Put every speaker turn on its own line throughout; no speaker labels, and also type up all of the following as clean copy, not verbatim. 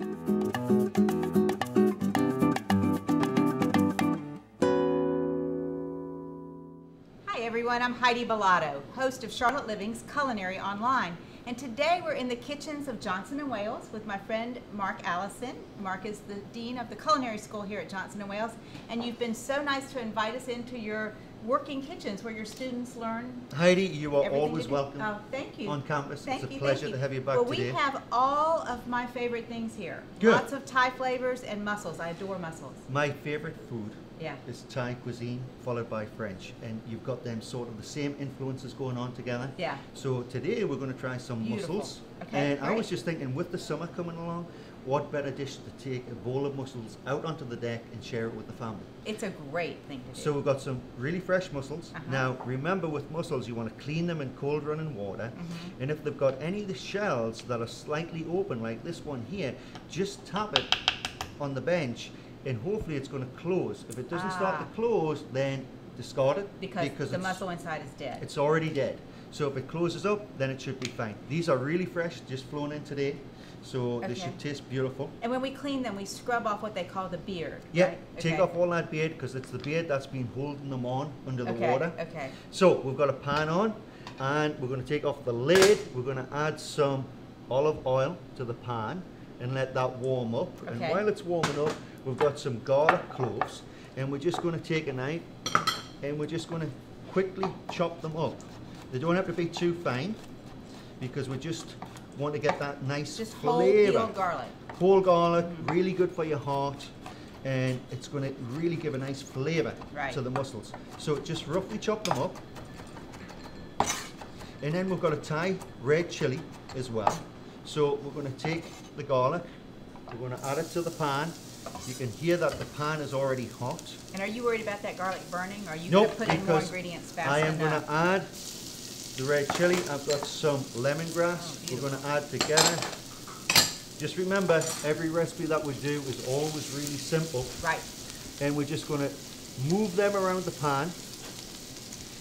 Hi everyone, I'm Heidi Billotto, host of Charlotte Living's Culinary Online. And today we're in the kitchens of Johnson & Wales with my friend Mark Allison. Mark is the Dean of the Culinary School here at Johnson & Wales. And you've been so nice to invite us into your working kitchens where your students learn.
Heidi, you are always welcome.
Oh, thank you.
On campus.
Thank
it's a
you,
pleasure to have you back today.
Well, we have all of my favorite things here.
Good.
Lots of Thai flavors and mussels. I adore mussels.
My favorite food
Yeah.
is Thai cuisine followed by French, and you've got them sort of the same influences going on together.
Yeah.
So today we're going to try some
Beautiful.
mussels.
Okay,
and
great.
I was just thinking, with the summer coming along, what better dish to take a bowl of mussels out onto the deck and share it with the family.
It's a great thing to do.
So we've got some really fresh mussels. Now remember, with mussels you want to clean them in cold running water, and if they've got any of the shells that are slightly open like this one here, just tap it on the bench and hopefully it's going to close. If it doesn't start to close, then discard it
because the mussel inside is dead.
It's already dead. So if it closes up, then it should be fine. These are really fresh, just flown in today, so they should taste beautiful.
And when we clean them, we scrub off what they call the beard.
Yeah,
right?
take off all that beard, because it's the beard that's been holding them on under the water.
Okay.
So we've got a pan on, and we're going to take off the lid. We're going to add some olive oil to the pan and let that warm up. And while it's warming up, we've got some garlic cloves, and we're just going to take a knife and we're just going to quickly chop them up. They don't have to be too fine, because we just want to get that nice flavor.
Whole garlic.
Whole garlic, really good for your heart, and it's going to really give a nice flavor to the mussels. So just roughly chop them up, and then we've got a Thai red chili as well. So we're going to take the garlic, we're going to add it to the pan. You can hear that the pan is already hot. And
are you worried about that garlic burning, or are you going to put in more ingredients fast
I am
enough?
going to add the red chili. I've got some lemongrass. We're going to add together. Just remember, every recipe that we do is always really simple.
Right.
And we're just going to move them around the pan.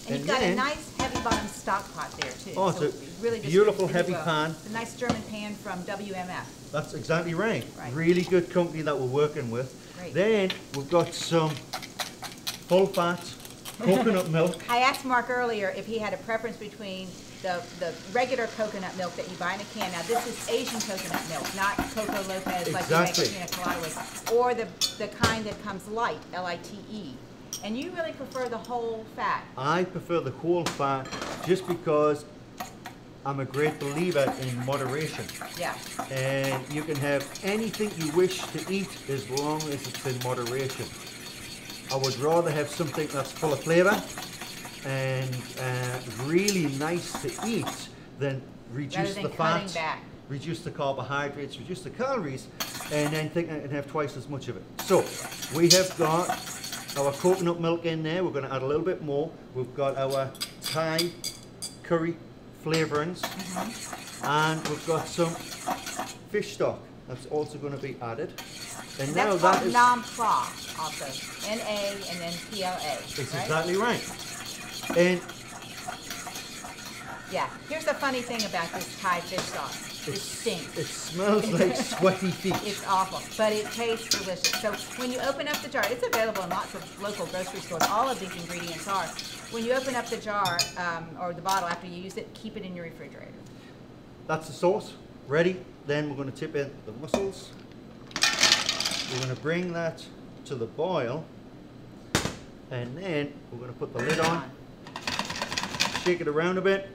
And you've got a nice heavy bottom stock pot there too.
Oh,
so
it's a
really
beautiful heavy pan.
It's a nice German pan from WMF.
That's exactly right. Really good company that we're working with.
Great.
Then we've got some full fat coconut milk.
I asked Mark earlier if he had a preference between the regular coconut milk that you buy in a can. Now this is Asian coconut milk, not Coco Lopez like you make a pina colada with, or the kind that comes light, L-I-T-E. And you really prefer the whole fat?
I prefer the whole fat just because I'm a great believer in moderation.
Yeah.
And you can have anything you wish to eat as long as it's in moderation. I would rather have something that's full of flavor and really nice to eat than reduce the fat, reduce the carbohydrates, reduce the calories, and then think I can have twice as much of it. So we have got our coconut milk in there. We're going to add a little bit more. We've got our Thai curry flavorings, and we've got some fish stock that's also going to be added. And now that is
Nam Pla, also N-A and then P-L-A.
It's exactly right. And
yeah, here's the funny thing about this Thai fish sauce. It stinks.
It smells like sweaty feet.
It's awful, but it tastes delicious. So when you open up the jar, it's available in lots of local grocery stores. All of these ingredients are. When you open up the jar or the bottle after you use it, keep it in your refrigerator.
That's the sauce ready. Then we're going to tip in the mussels. We're going to bring that to the boil, and then we're going to put the lid on, shake it around a bit,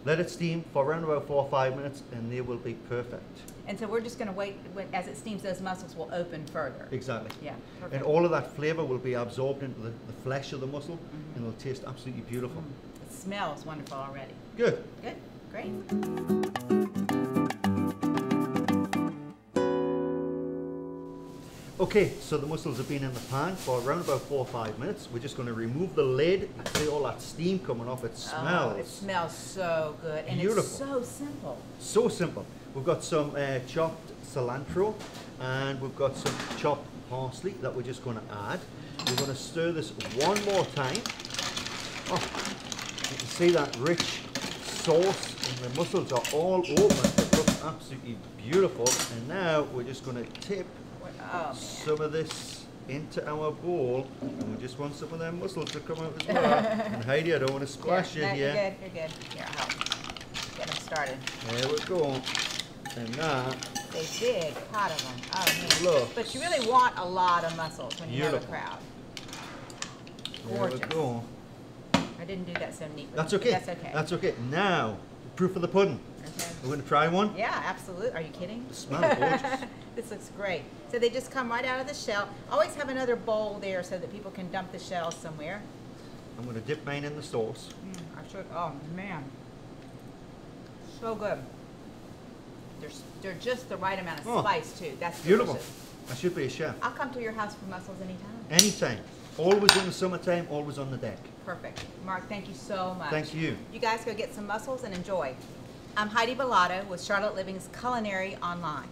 let it steam for around about 4 or 5 minutes, and they will be perfect.
And so we're just going to wait, as it steams, those mussels will open further.
Exactly.
Yeah, perfect.
And all of that flavor will be absorbed into the flesh of the mussel, and it'll taste absolutely beautiful.
It smells wonderful already.
Good.
Good, great.
Okay, so the mussels have been in the pan for around about 4 or 5 minutes. We're just going to remove the lid. You see all that steam coming off. It smells.
Oh, it smells so good. And
beautiful.
It's so simple.
So simple. We've got some chopped cilantro, and we've got some chopped parsley that we're just going to add. We're going to stir this one more time. Oh, you can see that rich sauce, and the mussels are all open. looks absolutely beautiful. And now we're just going to tip some of this into our bowl, and we just want some of them mussels to come out as well. And Heidi, I don't want to splash you here.
You're good, you're good. Here, I'll help. Get them started.
There we go. And that.
A big pot of them. Oh, man.
Look.
But you really want a lot of mussels when you have a crowd. Gorgeous.
There we go.
I didn't do that so neatly.
That's okay.
That's okay.
That's okay. Now, proof of the pudding.
Okay.
We're going to try one.
Yeah, absolutely. Are you kidding?
The smell gorgeous.
This looks great. So they just come right out of the shell. Always have another bowl there so that people can dump the shells somewhere.
I'm going to dip mine in the sauce.
I should. Oh man, so good. They're just the right amount of spice too. That's
beautiful.
Delicious.
I should be a chef.
I'll come to your house for mussels anytime.
Anytime. Always in the summertime, always on the deck.
Perfect. Mark, thank you so much.
Thank you.
You guys go get some mussels and enjoy. I'm Heidi Billotto with Charlotte Living's Culinary Online.